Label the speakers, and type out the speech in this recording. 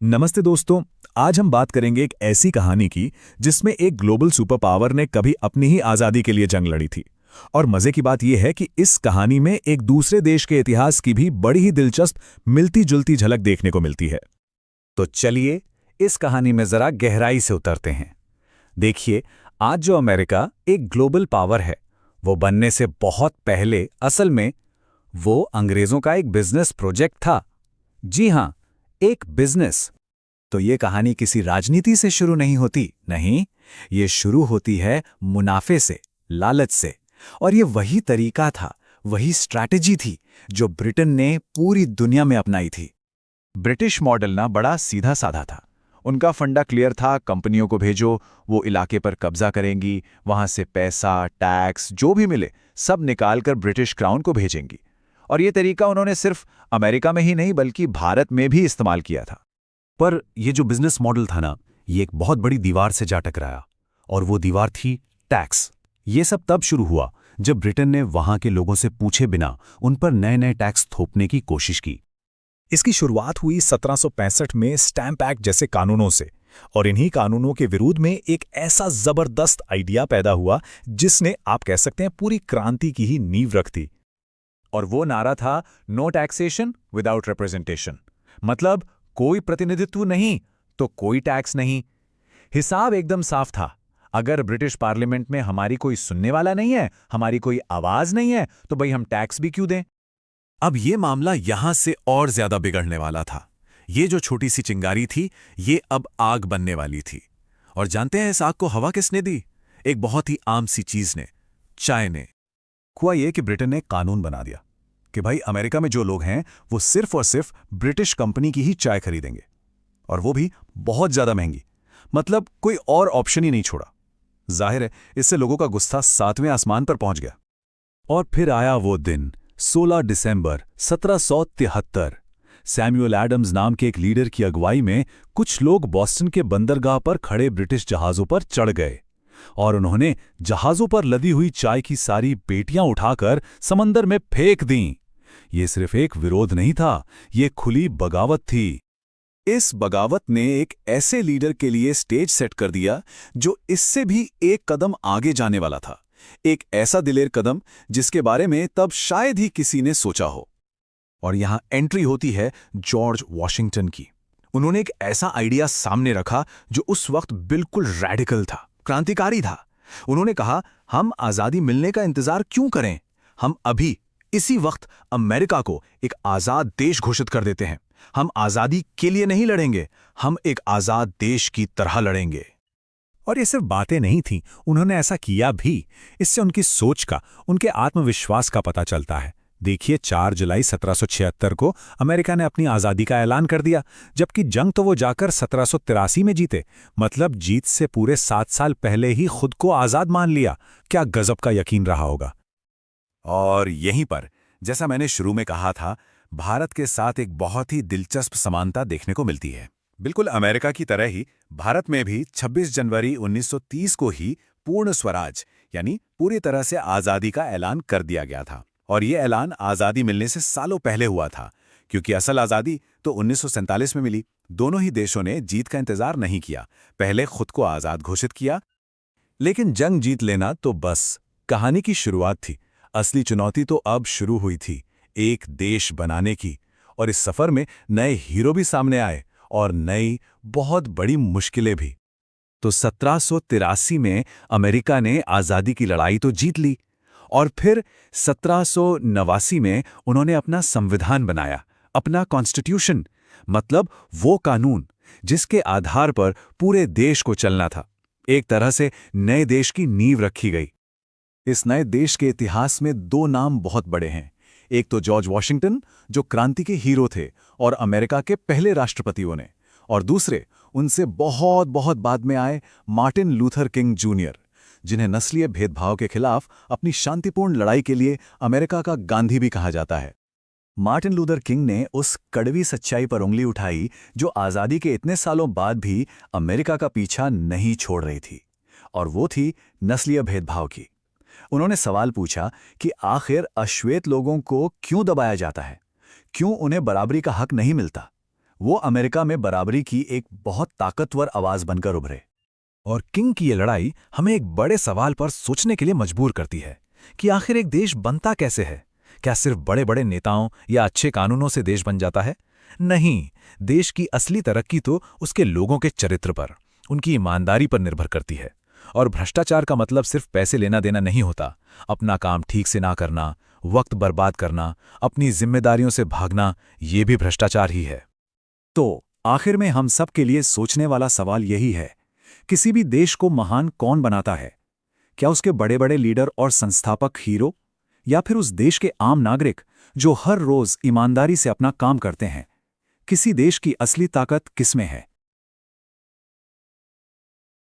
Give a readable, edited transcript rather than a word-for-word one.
Speaker 1: नमस्ते दोस्तों। आज हम बात करेंगे एक ऐसी कहानी की जिसमें एक ग्लोबल सुपर पावर ने कभी अपनी ही आज़ादी के लिए जंग लड़ी थी। और मज़े की बात यह है कि इस कहानी में एक दूसरे देश के इतिहास की भी बड़ी ही दिलचस्प मिलती जुलती झलक देखने को मिलती है।
Speaker 2: तो चलिए इस कहानी में जरा गहराई से उतरते हैं। देखिए, आज जो अमेरिका एक ग्लोबल पावर है, वो बनने से बहुत पहले असल में वो अंग्रेजों का एक बिजनेस प्रोजेक्ट था। जी हां, एक बिजनेस। तो ये कहानी किसी राजनीति से शुरू नहीं होती, नहीं, ये शुरू होती है मुनाफे से, लालच से। और ये वही तरीका था, वही स्ट्रैटेजी थी जो ब्रिटेन ने पूरी दुनिया में अपनाई थी। ब्रिटिश मॉडल ना बड़ा सीधा साधा था। उनका फंडा क्लियर था, कंपनियों को भेजो, वो इलाके पर कब्जा करेंगी, वहां से पैसा, टैक्स जो भी मिले सब निकाल कर ब्रिटिश क्राउन को भेजेंगी। और ये तरीका उन्होंने सिर्फ अमेरिका में ही नहीं बल्कि भारत में भी इस्तेमाल किया था।
Speaker 3: पर ये जो बिजनेस मॉडल था ना, ये एक बहुत बड़ी दीवार से जा टकराया। और वो दीवार थी टैक्स। ये सब तब शुरू हुआ जब ब्रिटेन ने वहां के लोगों से पूछे बिना उन पर नए नए टैक्स थोपने की कोशिश की।
Speaker 1: इसकी शुरुआत हुई 1765 में स्टैंप एक्ट जैसे कानूनों से। और इन्हीं कानूनों के विरोध में एक ऐसा जबरदस्त आइडिया पैदा हुआ जिसने, आप कह सकते हैं, पूरी क्रांति की ही नींव रख दी।
Speaker 2: और वो नारा था, नो टैक्सेशन विदाउट रिप्रेजेंटेशन। मतलब कोई प्रतिनिधित्व नहीं तो कोई टैक्स नहीं। हिसाब एकदम साफ था। अगर ब्रिटिश पार्लियामेंट में हमारी कोई सुनने वाला नहीं है, हमारी कोई आवाज नहीं है, तो भाई हम टैक्स भी क्यों दें।
Speaker 3: अब ये मामला यहां से और ज्यादा बिगड़ने वाला था। ये जो छोटी सी चिंगारी थी, ये अब आग बनने वाली थी। और जानते हैं इस आग को हवा किसने दी? एक बहुत ही आम सी चीज ने, चाय ने। हुआ ये कि ब्रिटेन ने कानून बना दिया कि भाई अमेरिका में जो लोग हैं वो सिर्फ और सिर्फ ब्रिटिश कंपनी की ही चाय खरीदेंगे, और वो भी बहुत ज्यादा महंगी। मतलब कोई और ऑप्शन ही नहीं छोड़ा। जाहिर है इससे लोगों का गुस्सा 7वें आसमान पर पहुंच गया। और फिर आया वो दिन, 16 दिसंबर 1773। सैमुअल एडम्स नाम के एक लीडर की अगुवाई में कुछ लोग बॉस्टन के बंदरगाह पर खड़े ब्रिटिश जहाजों पर चढ़ गए और उन्होंने जहाजों पर लदी हुई चाय की सारी पेटियां उठाकर समंदर में फेंक दीं। ये सिर्फ एक विरोध नहीं था, ये खुली बगावत थी। इस बगावत ने एक ऐसे लीडर के लिए स्टेज सेट कर दिया जो इससे भी एक कदम आगे जाने वाला था। एक ऐसा दिलेर कदम जिसके बारे में तब शायद ही किसी ने सोचा हो। और यहां एंट्री होती है जॉर्ज वॉशिंगटन की। उन्होंने एक ऐसा आइडिया सामने रखा जो उस वक्त बिल्कुल रैडिकल था, क्रांतिकारी था। उन्होंने कहा, हम आजादी मिलने का इंतजार क्यों करें? हम अभी इसी वक्त अमेरिका को एक आजाद देश घोषित कर देते हैं। हम आजादी के लिए नहीं लड़ेंगे, हम एक आजाद देश की तरह लड़ेंगे।
Speaker 1: और ये सिर्फ बातें नहीं थीं, उन्होंने ऐसा किया भी। इससे उनकी सोच का, उनके आत्मविश्वास का पता चलता है। देखिए, 4 जुलाई 1776 को अमेरिका ने अपनी आज़ादी का ऐलान कर दिया, जबकि जंग तो वो जाकर 1783 में जीते। मतलब जीत से पूरे 7 साल पहले ही खुद को आज़ाद मान लिया। क्या गजब का यकीन रहा होगा।
Speaker 3: और यहीं पर, जैसा मैंने शुरू में कहा था, भारत के साथ एक बहुत ही दिलचस्प समानता देखने को मिलती है। बिल्कुल अमेरिका की तरह ही भारत में भी 26 जनवरी 1930 को ही पूर्ण स्वराज यानी पूरी तरह से आज़ादी का ऐलान कर दिया गया था। और ये ऐलान आज़ादी मिलने से सालों पहले हुआ था, क्योंकि असल आज़ादी तो 1947 में मिली। दोनों ही देशों ने जीत का इंतजार नहीं किया, पहले खुद को आज़ाद घोषित किया।
Speaker 1: लेकिन जंग जीत लेना तो बस कहानी की शुरुआत थी। असली चुनौती तो अब शुरू हुई थी, एक देश बनाने की। और इस सफर में नए हीरो भी सामने आए और नई बहुत बड़ी मुश्किलें भी।
Speaker 3: तो 1783 में अमेरिका ने आज़ादी की लड़ाई तो जीत ली, और फिर 1789 में उन्होंने अपना संविधान बनाया, अपना कॉन्स्टिट्यूशन। मतलब वो कानून जिसके आधार पर पूरे देश को चलना था। एक तरह से नए देश की नींव रखी गई। इस नए देश के इतिहास में 2 नाम बहुत बड़े हैं। एक तो जॉर्ज वॉशिंगटन, जो क्रांति के हीरो थे और अमेरिका के पहले राष्ट्रपति बने, और दूसरे उनसे बहुत बहुत बाद में आए मार्टिन लूथर किंग जूनियर, जिन्हें नस्लीय भेदभाव के खिलाफ अपनी शांतिपूर्ण लड़ाई के लिए अमेरिका का गांधी भी कहा जाता है। मार्टिन लूथर किंग ने उस कड़वी सच्चाई पर उंगली उठाई जो आज़ादी के इतने सालों बाद भी अमेरिका का पीछा नहीं छोड़ रही थी, और वो थी नस्लीय भेदभाव की। उन्होंने सवाल पूछा कि आखिर अश्वेत लोगों को क्यों दबाया जाता है, क्यों उन्हें बराबरी का हक नहीं मिलता।
Speaker 2: वो अमेरिका में बराबरी की एक बहुत ताकतवर आवाज बनकर उभरे।
Speaker 1: और किंग की ये लड़ाई हमें एक बड़े सवाल पर सोचने के लिए मजबूर करती है कि आखिर एक देश बनता कैसे है। क्या सिर्फ बड़े बड़े नेताओं या अच्छे कानूनों से देश बन जाता है? नहीं, देश की असली तरक्की तो उसके लोगों के चरित्र पर, उनकी ईमानदारी पर निर्भर करती है। और भ्रष्टाचार का मतलब सिर्फ पैसे लेना देना नहीं होता। अपना काम ठीक से ना करना, वक्त बर्बाद करना, अपनी जिम्मेदारियों से भागना, ये भी भ्रष्टाचार ही है।
Speaker 2: तो आखिर में हम सब के लिए सोचने वाला सवाल यही है, किसी भी देश को महान कौन बनाता है? क्या उसके बड़े बड़े लीडर और संस्थापक हीरो, या फिर उस देश के आम नागरिक जो हर रोज ईमानदारी से अपना काम करते हैं? किसी देश की असली ताकत किसमें है?